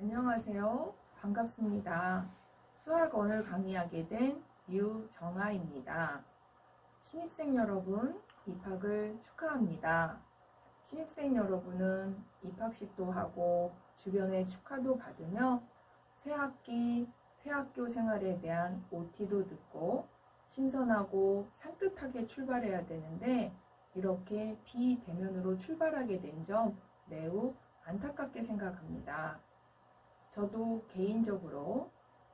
안녕하세요. 반갑습니다. 수학 언어를 강의하게 된 유정아입니다. 신입생 여러분, 입학을 축하합니다. 신입생 여러분은 입학식도 하고 주변에 축하도 받으며 새 학기, 새 학교 생활에 대한 OT도 듣고 신선하고 산뜻하게 출발해야 되는데 이렇게 비대면으로 출발하게 된 점 매우 안타깝게 생각합니다. 저도 개인적으로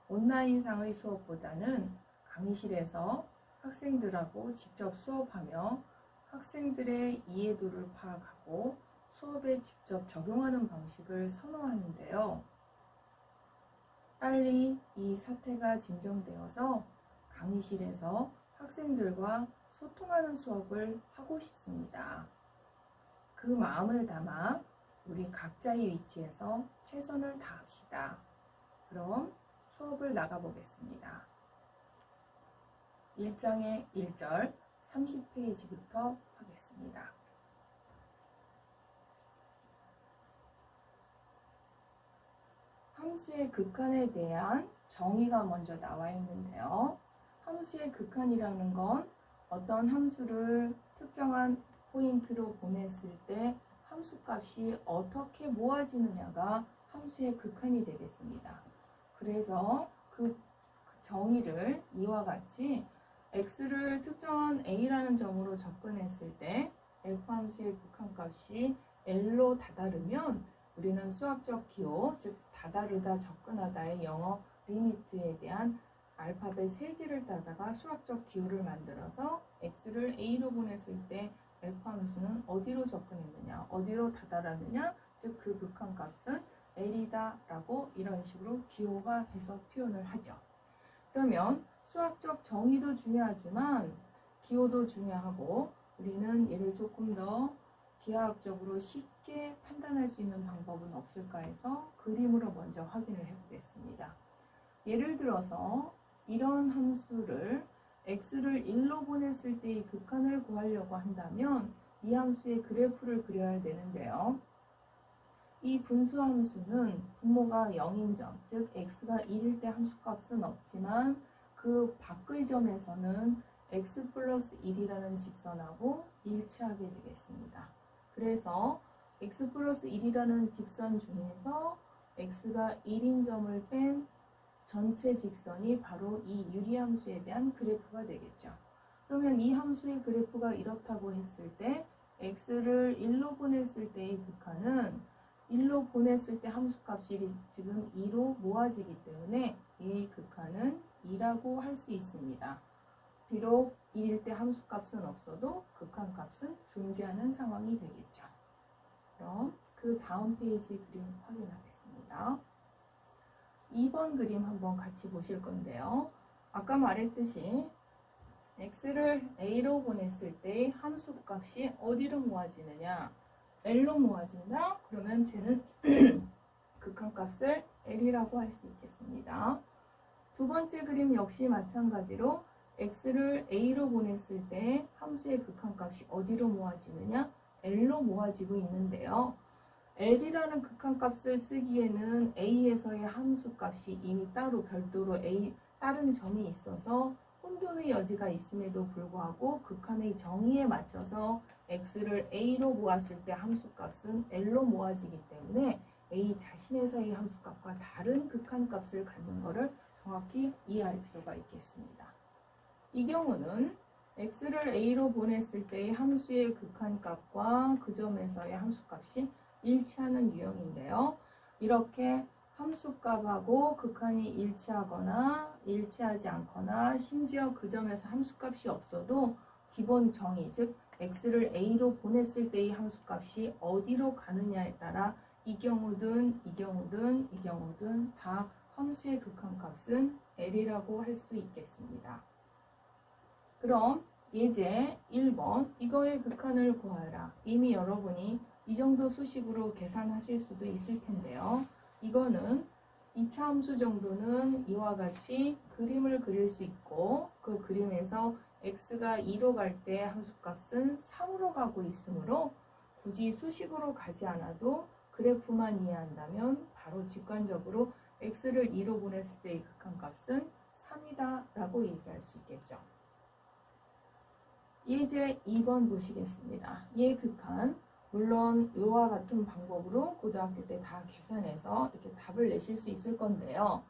온라인상의 수업보다는 강의실에서 학생들하고 직접 수업하며 학생들의 이해도를 파악하고 수업에 직접 적용하는 방식을 선호하는데요. 빨리 이 사태가 진정되어서 강의실에서 학생들과 소통하는 수업을 하고 싶습니다. 그 마음을 담아 우리 각자의 위치에서 최선을 다합시다. 그럼 수업을 나가보겠습니다. 1장의 1절 30페이지부터 하겠습니다. 함수의 극한에 대한 정의가 먼저 나와 있는데요. 함수의 극한이라는 건 어떤 함수를 특정한 포인트로 보냈을 때 함수값이 어떻게 모아지느냐가 함수의 극한이 되겠습니다. 그래서 그 정의를 이와 같이 x를 특정한 a라는 점으로 접근했을 때 f함수의 극한값이 l로 다다르면 우리는 수학적 기호, 즉 다다르다, 접근하다의 영어 리미트에 대한 알파벳 3개를 따다가 수학적 기호를 만들어서 x를 a로 보냈을 때 f함수는 어디로 접근했느냐, 어디로 다다랐느냐, 즉 그 극한값은 l이다 라고 이런 식으로 기호화해서 표현을 하죠. 그러면 수학적 정의도 중요하지만 기호도 중요하고 우리는 얘를 조금 더 기하학적으로 쉽게 판단할 수 있는 방법은 없을까 해서 그림으로 먼저 확인을 해보겠습니다. 예를 들어서 이런 함수를 x를 1로 보냈을 때의 극한을 구하려고 한다면 이 함수의 그래프를 그려야 되는데요. 이 분수 함수는 분모가 0인 점, 즉 x가 1일 때 함수값은 없지만 그 밖의 점에서는 x 플러스 1이라는 직선하고 일치하게 되겠습니다. 그래서 x 플러스 1이라는 직선 중에서 x가 1인 점을 뺀 전체 직선이 바로 이 유리함수에 대한 그래프가 되겠죠. 그러면 이 함수의 그래프가 이렇다고 했을 때 x를 1로 보냈을 때의 극한은 1로 보냈을 때 함수값이 지금 2로 모아지기 때문에 이 극한은 2라고 할 수 있습니다. 비록 1일 때 함수값은 없어도 극한값은 존재하는 상황이 되겠죠. 그럼 그 다음 페이지 그림 확인하겠습니다. 2번 그림 한번 같이 보실 건데요. 아까 말했듯이 x를 a로 보냈을 때 함수값이 어디로 모아지느냐? l로 모아진다? 그러면 쟤는 극한값을 l이라고 할 수 있겠습니다. 두 번째 그림 역시 마찬가지로 x를 a로 보냈을 때 함수의 극한값이 어디로 모아지느냐? l로 모아지고 있는데요. l이라는 극한값을 쓰기에는 a에서의 함수값이 이미 따로 별도로 다른 점이 있어서 혼돈의 여지가 있음에도 불구하고 극한의 정의에 맞춰서 x를 a로 모았을 때 함수값은 l로 모아지기 때문에 a 자신에서의 함수값과 다른 극한값을 갖는 것을 정확히 이해할 필요가 있겠습니다. 이 경우는 x를 a로 보냈을 때의 함수의 극한값과 그 점에서의 함수값이 일치하는 유형인데요. 이렇게 함수값하고 극한이 일치하거나 일치하지 않거나 심지어 그 점에서 함수값이 없어도 기본 정의, 즉 x를 a로 보냈을 때의 함수값이 어디로 가느냐에 따라 이 경우든 이 경우든 이 경우든 다 함수의 극한값은 l이라고 할 수 있겠습니다. 그럼 예제 1번 이거의 극한을 구하라. 이미 여러분이 이 정도 수식으로 계산하실 수도 있을 텐데요. 이거는 2차 함수 정도는 이와 같이 그림을 그릴 수 있고 그 그림에서 x가 2로 갈 때 함수값은 3으로 가고 있으므로 굳이 수식으로 가지 않아도 그래프만 이해한다면 바로 직관적으로 x를 2로 보냈을 때의 극한값은 3이다 라고 얘기할 수 있겠죠. 예제 2번 보시겠습니다. 예 극한, 물론 이와 같은 방법으로 고등학교 때 다 계산해서 이렇게 답을 내실 수 있을 건데요.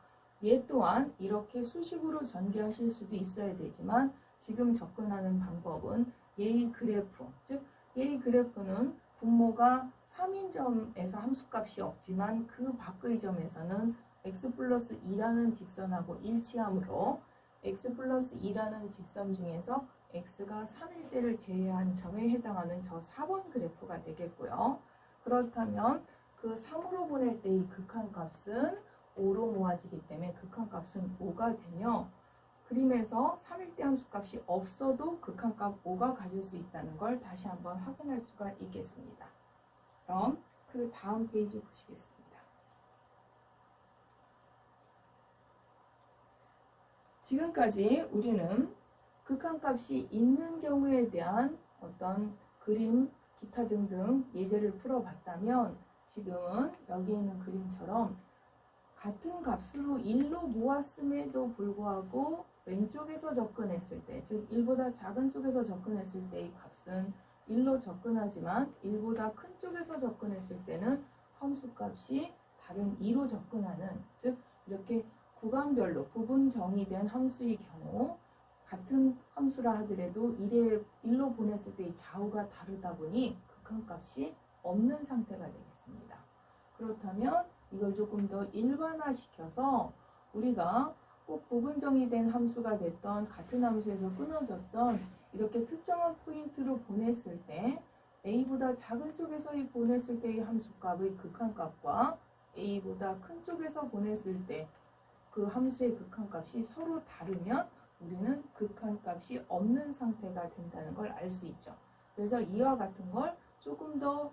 얘 또한 이렇게 수식으로 전개하실 수도 있어야 되지만 지금 접근하는 방법은 얘의 그래프, 즉 얘의 그래프는 분모가 3인 점에서 함수값이 없지만 그 밖의 점에서는 x 플러스 2라는 직선하고 일치하므로 x 플러스 2라는 직선 중에서 x가 3일 때를 제외한 점에 해당하는 저 4번 그래프가 되겠고요. 그렇다면 그 3으로 보낼 때의 극한값은 5로 모아지기 때문에 극한값은 5가 되며 그림에서 3일대 함수값이 없어도 극한값 5가 가질 수 있다는 걸 다시 한번 확인할 수가 있겠습니다. 그럼 그 다음 페이지 보시겠습니다. 지금까지 우리는 극한값이 있는 경우에 대한 어떤 그림, 기타 등등 예제를 풀어봤다면 지금은 여기 있는 그림처럼 같은 값으로 1로 모았음에도 불구하고 왼쪽에서 접근했을 때, 즉 1보다 작은 쪽에서 접근했을 때의 값은 1로 접근하지만 1보다 큰 쪽에서 접근했을 때는 함수값이 다른 2로 접근하는, 즉 이렇게 구간별로 부분 정의된 함수의 경우 같은 함수라 하더라도 1로 보냈을 때의 좌우가 다르다 보니 극한값이 없는 상태가 되겠습니다. 그렇다면 이걸 조금 더 일반화시켜서 우리가 꼭 부분 정의된 함수가 됐던 같은 함수에서 끊어졌던 이렇게 특정한 포인트로 보냈을 때 a보다 작은 쪽에서 보냈을 때의 함수값의 극한값과 a보다 큰 쪽에서 보냈을 때 그 함수의 극한값이 서로 다르면 우리는 극한값이 없는 상태가 된다는 걸 알 수 있죠. 그래서 이와 같은 걸 조금 더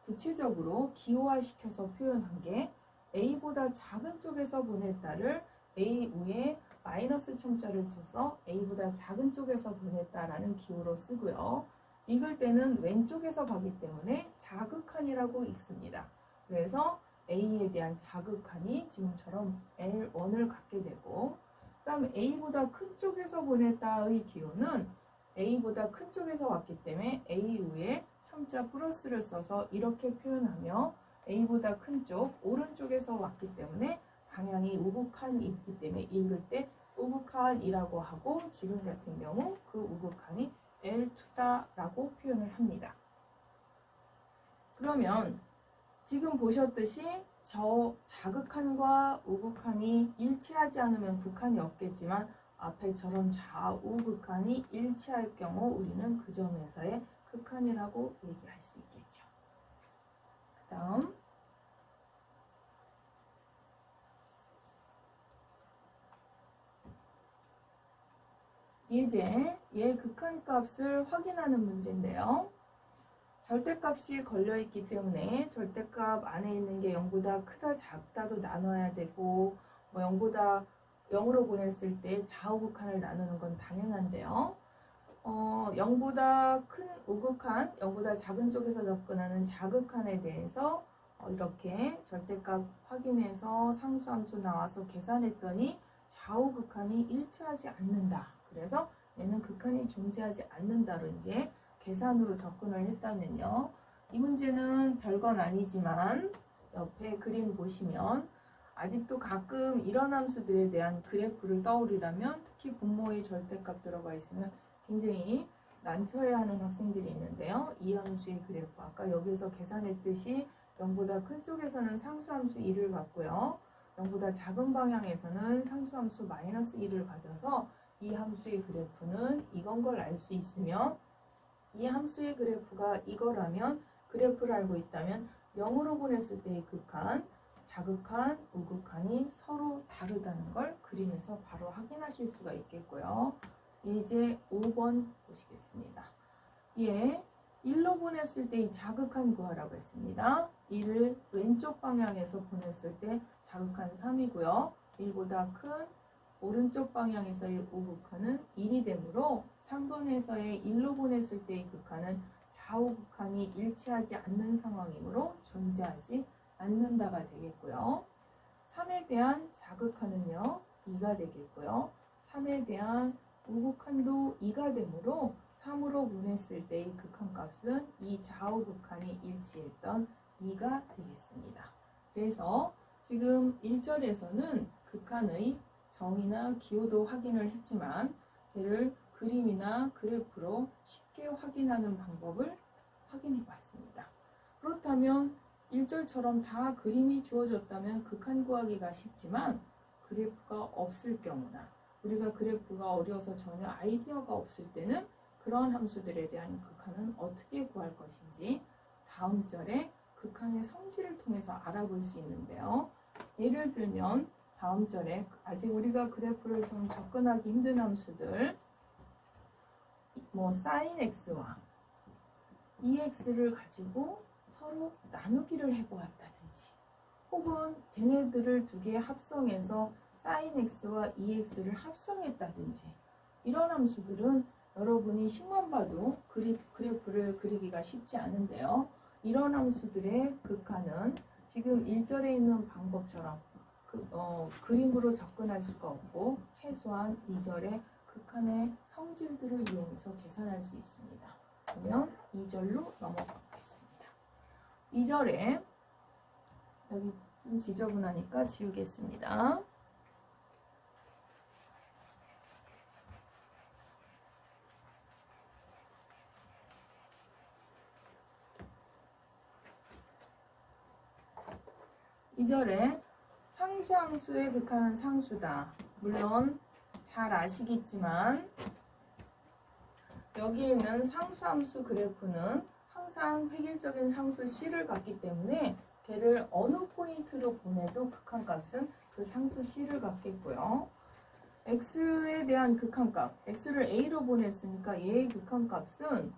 구체적으로 기호화시켜서 표현한 게 a보다 작은 쪽에서 보냈다를 a 위에 마이너스 첨자를 쳐서 a보다 작은 쪽에서 보냈다라는 기호로 쓰고요. 읽을 때는 왼쪽에서 가기 때문에 자극한이라고 읽습니다. 그래서 a에 대한 자극한이 지금처럼 L1을 갖게 되고 그 다음에 a보다 큰 쪽에서 보냈다의 기호는 a보다 큰 쪽에서 왔기 때문에 a 위에 첨자 플러스를 써서 이렇게 표현하며 a보다 큰 쪽 오른쪽에서 왔기 때문에 방향이 우극한이 있기 때문에 읽을 때 우극한이라고 하고 지금 같은 경우 그 우극한이 L2다라고 표현을 합니다. 그러면 지금 보셨듯이 저 자극한과 우극한이 일치하지 않으면 극한이 없겠지만 앞에처럼 좌우극한이 일치할 경우 우리는 그 점에서의 극한이라고 얘기할 수 있겠죠. 그 다음 예제, 얘 극한값을 확인하는 문제인데요. 절대값이 걸려있기 때문에 절대값 안에 있는 게 0보다 크다 작다도 나눠야 되고 0보다 0으로 보냈을 때 좌우극한을 나누는 건 당연한데요. 0보다 큰 우극한, 0보다 작은 쪽에서 접근하는 자극한에 대해서 이렇게 절대값 확인해서 상수함수 나와서 계산했더니 좌우극한이 일치하지 않는다. 그래서 얘는 극한이 존재하지 않는다로 이제 계산으로 접근을 했다면요. 이 문제는 별건 아니지만 옆에 그림 보시면 아직도 가끔 이런 함수들에 대한 그래프를 떠올리려면 특히 분모의 절대값 들어가 있으면 굉장히 난처해야 하는 학생들이 있는데요. 이 함수의 그래프 아까 여기서 계산했듯이 0보다 큰 쪽에서는 상수함수 1을 갖고요. 0보다 작은 방향에서는 상수함수 마이너스 1을 가져서 이 함수의 그래프는 이건 걸 알 수 있으며 이 함수의 그래프가 이거라면 그래프를 알고 있다면 0으로 보냈을 때의 극한, 자극한, 우극한이 서로 다르다는 걸 그림에서 바로 확인하실 수가 있겠고요. 예제 5번 보시겠습니다. 예, 1로 보냈을 때의 자극한 구하라고 했습니다. 1을 왼쪽 방향에서 보냈을 때 자극한 3이고요. 1보다 큰 오른쪽 방향에서의 우극한은 1이 되므로 3번에서의 1로 보냈을 때의 극한은 좌우 극한이 일치하지 않는 상황이므로 존재하지 않는다가 되겠고요. 3에 대한 자극하는요 2가 되겠고요. 3에 대한 우극한도 2가 되므로 3으로 분했을 때의 극한값은 이 좌우 극한이 일치했던 2가 되겠습니다. 그래서 지금 1절에서는 극한의 정의나 기호도 확인을 했지만 걔를 그림이나 그래프로 쉽게 확인하는 방법을 확인해 봤습니다. 그렇다면 1절처럼 다 그림이 주어졌다면 극한 구하기가 쉽지만 그래프가 없을 경우나 우리가 그래프가 어려워서 전혀 아이디어가 없을 때는 그런 함수들에 대한 극한은 어떻게 구할 것인지 다음 절에 극한의 성질을 통해서 알아볼 수 있는데요. 예를 들면 다음 절에 아직 우리가 그래프를 좀 접근하기 힘든 함수들 sin x와 ex를 가지고 서로 나누기를 해보았다든지 혹은 쟤네들을 두 개 합성해서 sin x와 ex를 합성했다든지 이런 함수들은 여러분이 식만 봐도 그래프를 그리기가 쉽지 않은데요. 이런 함수들의 극한은 지금 1절에 있는 방법처럼 그림으로 접근할 수가 없고 최소한 2절에 극한의 성질들을 이용해서 계산할 수 있습니다. 그러면 2절로 넘어가 보겠습니다. 2절에 여기 좀 지저분하니까 지우겠습니다. (2절에) 상수함수의 극한은 상수다. 물론 잘 아시겠지만 여기에 있는 상수함수 그래프는 항상 획일적인 상수 C를 갖기 때문에 걔를 어느 포인트로 보내도 극한값은 그 상수 C를 갖겠고요. X에 대한 극한값, X를 A로 보냈으니까 얘의 극한값은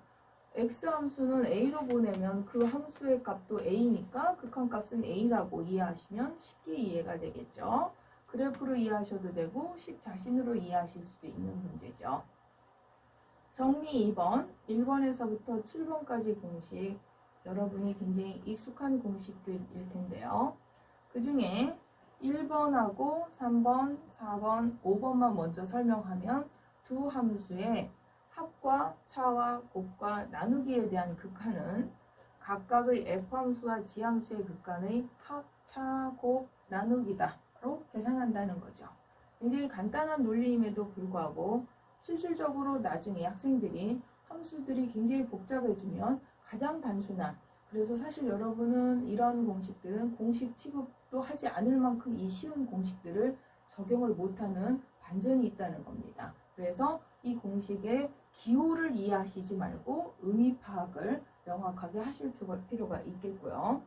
X함수는 A로 보내면 그 함수의 값도 A니까 극한값은 A라고 이해하시면 쉽게 이해가 되겠죠. 그래프로 이해하셔도 되고 식 자신으로 이해하실 수도 있는 문제죠. 정리 2번, 1번에서부터 7번까지 공식 여러분이 굉장히 익숙한 공식들일 텐데요. 그 중에 1번하고 3번, 4번, 5번만 먼저 설명하면 두 함수의 합과 차와 곱과 나누기에 대한 극한은 각각의 F함수와 G함수의 극한의 합, 차, 곱, 나누기다로 계산한다는 거죠. 굉장히 간단한 논리임에도 불구하고 실질적으로 나중에 학생들이 함수들이 굉장히 복잡해지면 가장 단순한 그래서 사실 여러분은 이런 공식들은 공식 취급도 하지 않을 만큼 이 쉬운 공식들을 적용을 못하는 반전이 있다는 겁니다. 그래서 이 공식의 기호를 이해하시지 말고 의미 파악을 명확하게 하실 필요가 있겠고요.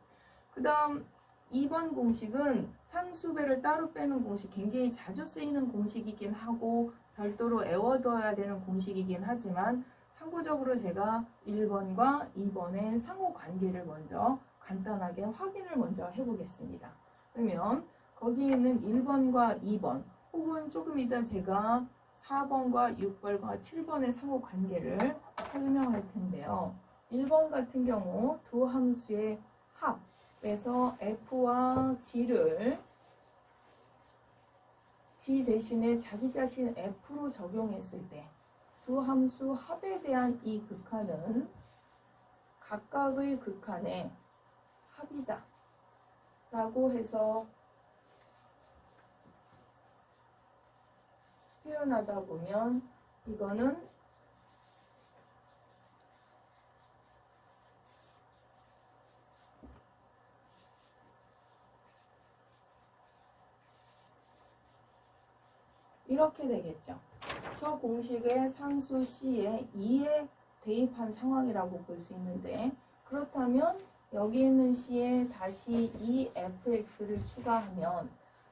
그 다음 2번 공식은 상수배를 따로 빼는 공식 굉장히 자주 쓰이는 공식이긴 하고 별도로 애워둬야 되는 공식이긴 하지만 참고적으로 제가 1번과 2번의 상호 관계를 먼저 간단하게 확인을 먼저 해보겠습니다. 그러면 거기에 있는 1번과 2번 혹은 조금 이따 제가 4번과 6번과 7번의 상호 관계를 설명할 텐데요. 1번 같은 경우 두 함수의 합에서 F와 G를 G 대신에 자기 자신 F로 적용했을 때 두 함수 합에 대한 이 극한은 각각의 극한의 합이다 라고 해서 표현하다 보면 이거는 이렇게 되겠죠. 저 공식의 상수 C에 2에 대입한 상황이라고 볼 수 있는데 그렇다면 여기 있는 C에 다시 2fx를 추가하면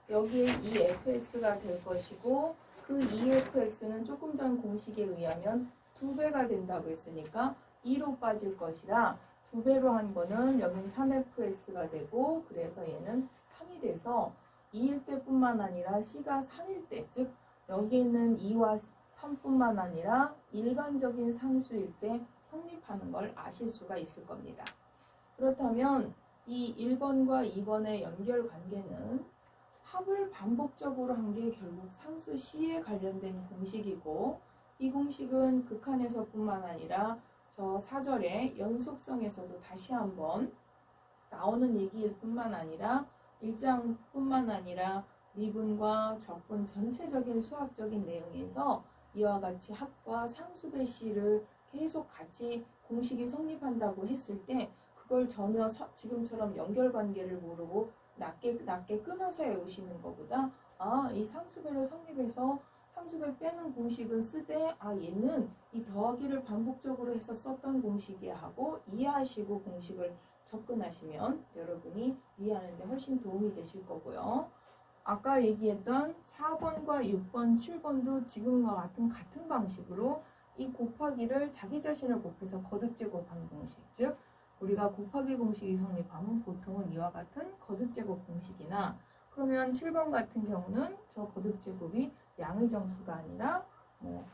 여기에 2fx가 될 것이고 그 2fx는 조금 전 공식에 의하면 2배가 된다고 했으니까 2로 빠질 것이라 2배로 한 거는 여긴 3fx가 되고 그래서 얘는 3이 돼서 2일 때뿐만 아니라 C가 3일 때, 즉 여기 있는 2와 3뿐만 아니라 일반적인 상수일 때 성립하는 걸 아실 수가 있을 겁니다. 그렇다면 이 1번과 2번의 연결 관계는 합을 반복적으로 한 게 결국 상수 C에 관련된 공식이고, 이 공식은 극한에서뿐만 아니라 저 4절의 연속성에서도 다시 한번 나오는 얘기일 뿐만 아니라 1장뿐만 아니라 미분과 적분 전체적인 수학적인 내용에서 이와 같이 합과 상수배 C를 계속 같이 공식이 성립한다고 했을 때 그걸 전혀 지금처럼 연결관계를 모르고 낮게 끊어서 외우시는 것보다 이 상수배를 성립해서 상수배 빼는 공식은 쓰되 얘는 이 더하기를 반복적으로 해서 썼던 공식이야 하고 이해하시고 공식을 접근하시면 여러분이 이해하는 데 훨씬 도움이 되실 거고요. 아까 얘기했던 4번과 6번, 7번도 지금과 같은 방식으로 이 곱하기를 자기 자신을 곱해서 거듭제곱하는 공식, 즉 우리가 곱하기 공식이 성립하면 보통은 이와 같은 거듭제곱 공식이나, 그러면 7번 같은 경우는 저 거듭제곱이 양의 정수가 아니라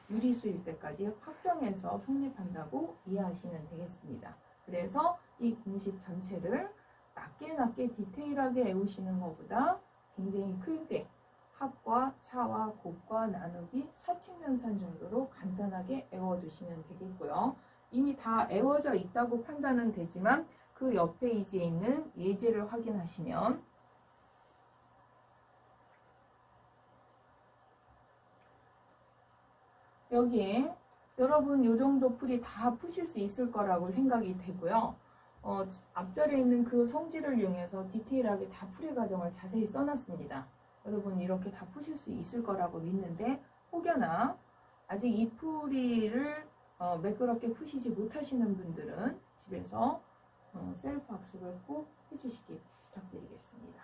유리수일 때까지 확정해서 성립한다고 이해하시면 되겠습니다. 그래서 이 공식 전체를 낮게 디테일하게 외우시는 것보다 굉장히 크게 합과 차와 곱과 나누기 사칙연산 정도로 간단하게 외워두시면 되겠고요. 이미 다 외워져 있다고 판단은 되지만 그 옆 페이지에 있는 예제를 확인하시면 여기에 여러분 이 정도 풀이 다 푸실 수 있을 거라고 생각이 되고요. 앞절에 있는 그 성질을 이용해서 디테일하게 다 풀이 과정을 자세히 써놨습니다. 여러분 이렇게 다 푸실 수 있을 거라고 믿는데, 혹여나 아직 이 풀이를 매끄럽게 푸시지 못하시는 분들은 집에서 셀프 학습을 꼭 해주시기 부탁드리겠습니다.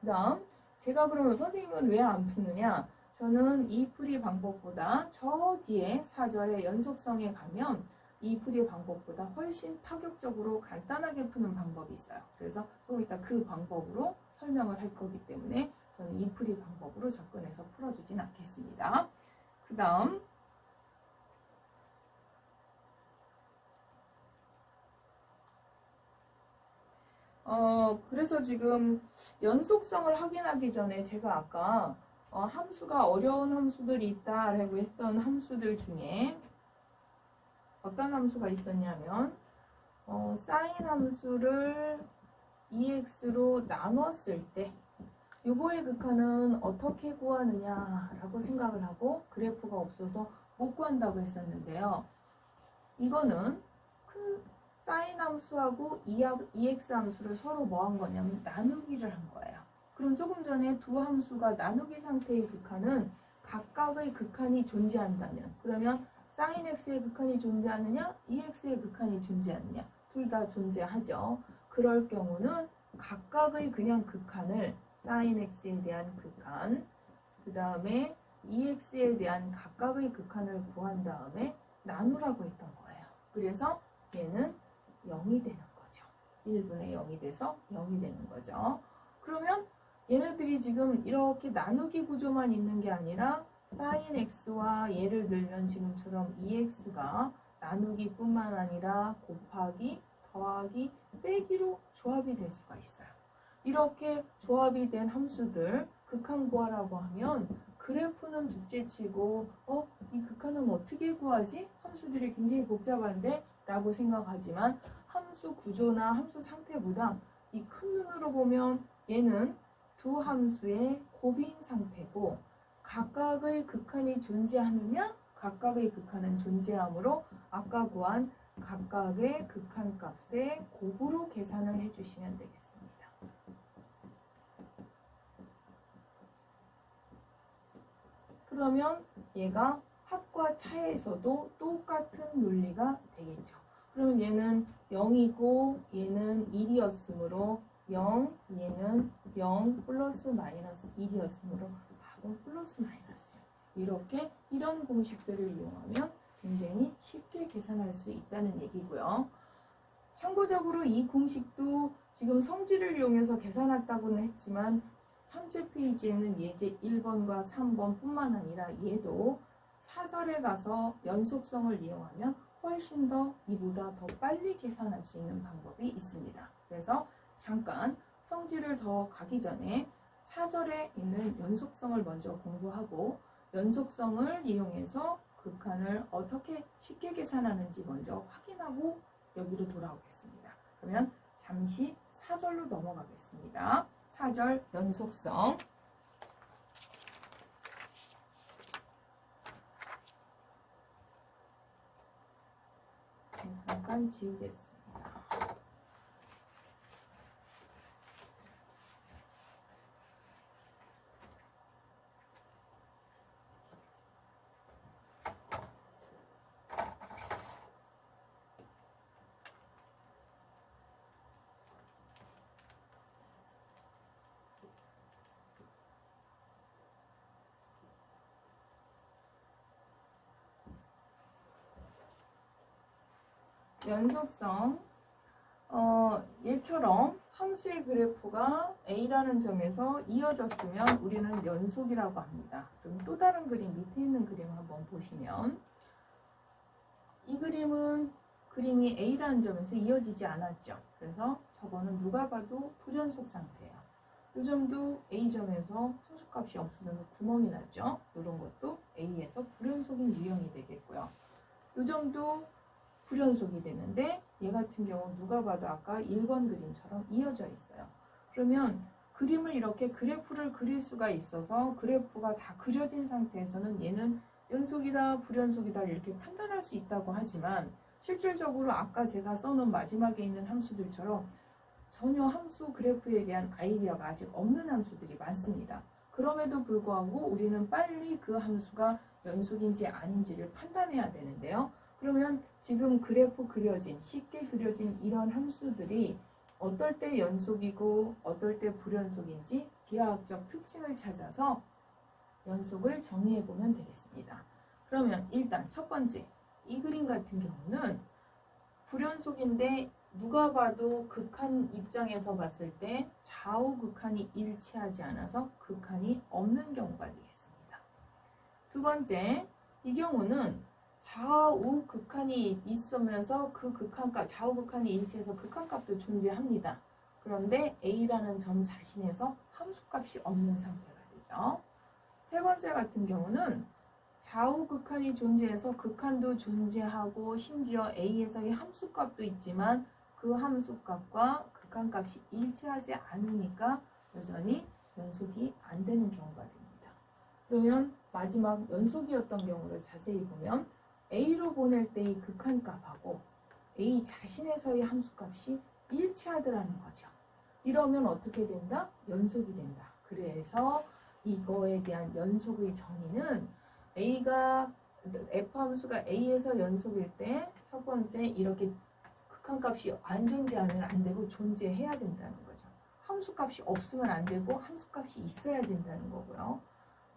그 다음 제가 그러면 선생님은 왜 안 푸느냐, 저는 이 풀이 방법보다 저 뒤에 4절의 연속성에 가면 이 풀이 방법보다 훨씬 파격적으로 간단하게 푸는 방법이 있어요. 그래서 좀 이따 그 방법으로 설명을 할 거기 때문에 저는 이 풀이 방법으로 접근해서 풀어주진 않겠습니다. 그 다음 그래서 지금 연속성을 확인하기 전에 제가 아까 함수가 어려운 함수들이 있다라고 했던 함수들 중에 어떤 함수가 있었냐면 사인 함수를 EX로 나눴을 때 요거의 극한은 어떻게 구하느냐라고 생각을 하고 그래프가 없어서 못 구한다고 했었는데요. 이거는 큰 사인 함수하고 EX 함수를 서로 뭐 한 거냐면 나누기를 한 거예요. 그럼 조금 전에 두 함수가 나누기 상태의 극한은 각각의 극한이 존재한다면, 그러면 sin x의 극한이 존재하느냐 EX의 극한이 존재하느냐, 둘 다 존재하죠. 그럴 경우는 각각의 그냥 극한을 sin x에 대한 극한, 그 다음에 EX에 대한 각각의 극한을 구한 다음에 나누라고 했던 거예요. 그래서 얘는 0이 되는 거죠. 1분의 0이 돼서 0이 되는 거죠. 그러면 얘네들이 지금 이렇게 나누기 구조만 있는 게 아니라 sin x와 예를 들면 지금처럼 EX가 나누기뿐만 아니라 곱하기, 더하기, 빼기로 조합이 될 수가 있어요. 이렇게 조합이 된 함수들 극한 구하라고 하면 그래프는 둘째치고 이 극한은 어떻게 구하지? 함수들이 굉장히 복잡한데? 라고 생각하지만 함수 구조나 함수 상태보다 이 큰 눈으로 보면 얘는 두 함수의 곱인 상태고 각각의 극한이 존재하느냐? 각각의 극한은 존재하므로 아까 구한 각각의 극한 값의 곱으로 계산을 해주시면 되겠습니다. 그러면 얘가 합과 차에서도 똑같은 논리가 되겠죠. 그러면 얘는 0이고 얘는 1이었으므로 0, 얘는 0 플러스 마이너스 1이었으므로 답은 플러스 마이너스 0. 이렇게 이런 공식들을 이용하면 굉장히 쉽게 계산할 수 있다는 얘기고요. 참고적으로 이 공식도 지금 성질을 이용해서 계산했다고는 했지만 현재 페이지에는 예제 1번과 3번 뿐만 아니라 얘도 4절에 가서 연속성을 이용하면 훨씬 더 이보다 더 빨리 계산할 수 있는 방법이 있습니다. 그래서 잠깐 성질을 더 가기 전에 사절에 있는 연속성을 먼저 공부하고 연속성을 이용해서 극한을 어떻게 쉽게 계산하는지 먼저 확인하고 여기로 돌아오겠습니다. 그러면 잠시 사절로 넘어가겠습니다. 사절 연속성. 잠깐 지우겠습니다. 연속성, 얘처럼 함수의 그래프가 A라는 점에서 이어졌으면 우리는 연속이라고 합니다. 그럼 또 다른 그림, 밑에 있는 그림 한번 보시면 이 그림이 A라는 점에서 이어지지 않았죠. 그래서 저거는 누가 봐도 불연속 상태예요. 이 점도 A점에서 함수값이 없으면 구멍이 났죠. 이런 것도 A에서 불연속인 유형이 되겠고요. 이 점도 불연속이 되는데 얘 같은 경우 누가 봐도 아까 1번 그림처럼 이어져 있어요. 그러면 그림을 이렇게 그래프를 그릴 수가 있어서 그래프가 다 그려진 상태에서는 얘는 연속이다 불연속이다 이렇게 판단할 수 있다고 하지만 실질적으로 아까 제가 써놓은 마지막에 있는 함수들처럼 전혀 함수 그래프에 대한 아이디어가 아직 없는 함수들이 많습니다. 그럼에도 불구하고 우리는 빨리 그 함수가 연속인지 아닌지를 판단해야 되는데요. 그러면 지금 그래프 그려진, 쉽게 그려진 이런 함수들이 어떨 때 연속이고 어떨 때 불연속인지 비화학적 특징을 찾아서 연속을 정리해 보면 되겠습니다. 그러면 일단 첫 번째, 이 그림 같은 경우는 불연속인데 누가 봐도 극한 입장에서 봤을 때 좌우 극한이 일치하지 않아서 극한이 없는 경우가 되겠습니다. 두 번째, 이 경우는 좌우 극한이 있으면서 그 극한값, 좌우 극한이 일치해서 극한값도 존재합니다. 그런데 A라는 점 자신에서 함수값이 없는 상태가 되죠. 세 번째 같은 경우는 좌우 극한이 존재해서 극한도 존재하고 심지어 A에서의 함수값도 있지만 그 함수값과 극한값이 일치하지 않으니까 여전히 연속이 안 되는 경우가 됩니다. 그러면 마지막 연속이었던 경우를 자세히 보면 A로 보낼 때의 극한값하고 A 자신에서의 함수값이 일치하더라는 거죠. 이러면 어떻게 된다? 연속이 된다. 그래서 이거에 대한 연속의 정의는 A가 F 함수가 A에서 연속일 때 첫 번째 이렇게 극한값이 안 존재하면 안 되고 존재해야 된다는 거죠. 함수값이 없으면 안 되고 함수값이 있어야 된다는 거고요.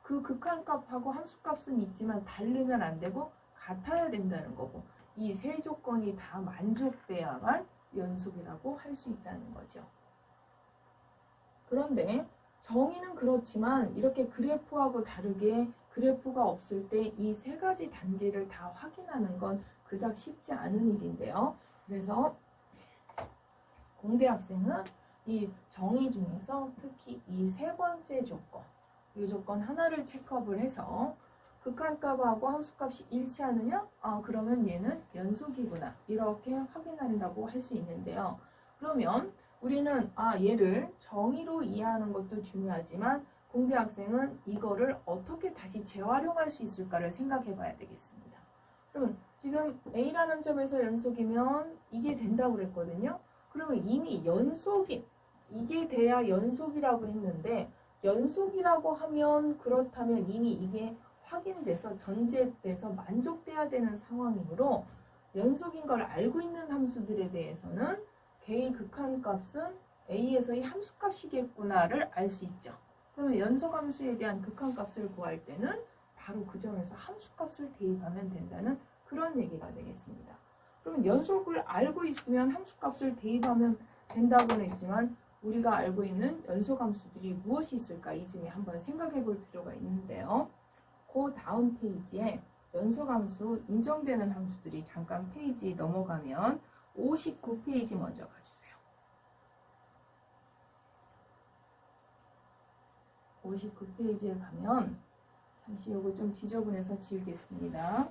그 극한값하고 함수값은 있지만 다르면 안 되고 같아야 된다는 거고 이 세 조건이 다 만족돼야만 연속이라고 할 수 있다는 거죠. 그런데 정의는 그렇지만 이렇게 그래프하고 다르게 그래프가 없을 때 이 세 가지 단계를 다 확인하는 건 그닥 쉽지 않은 일인데요. 그래서 공대 학생은 이 정의 중에서 특히 이 세 번째 조건, 이 조건 하나를 체크업을 해서 극한값하고 함수값이 일치하느냐? 그러면 얘는 연속이구나. 이렇게 확인한다고 할 수 있는데요. 그러면 우리는 얘를 정의로 이해하는 것도 중요하지만 공대 학생은 이거를 어떻게 다시 재활용할 수 있을까를 생각해 봐야 되겠습니다. 그러면 지금 A라는 점에서 연속이면 이게 된다고 그랬거든요. 그러면 이미 이게 돼야 연속이라고 했는데 연속이라고 하면 그렇다면 이미 이게 확인돼서 전제돼서 만족돼야 되는 상황이므로 연속인 걸 알고 있는 함수들에 대해서는 걔의 극한값은 A에서의 함수값이겠구나를 알 수 있죠. 그러면 연속함수에 대한 극한값을 구할 때는 바로 그 점에서 함수값을 대입하면 된다는 그런 얘기가 되겠습니다. 그러면 연속을 알고 있으면 함수값을 대입하면 된다고는 했지만 우리가 알고 있는 연속함수들이 무엇이 있을까 이 중에 한번 생각해 볼 필요가 있는데요. 그 다음 페이지에 연속함수 인정되는 함수들이 잠깐 페이지 넘어가면 59페이지 먼저 가주세요. 59페이지에 가면 잠시 요거 좀 지저분해서 지우겠습니다.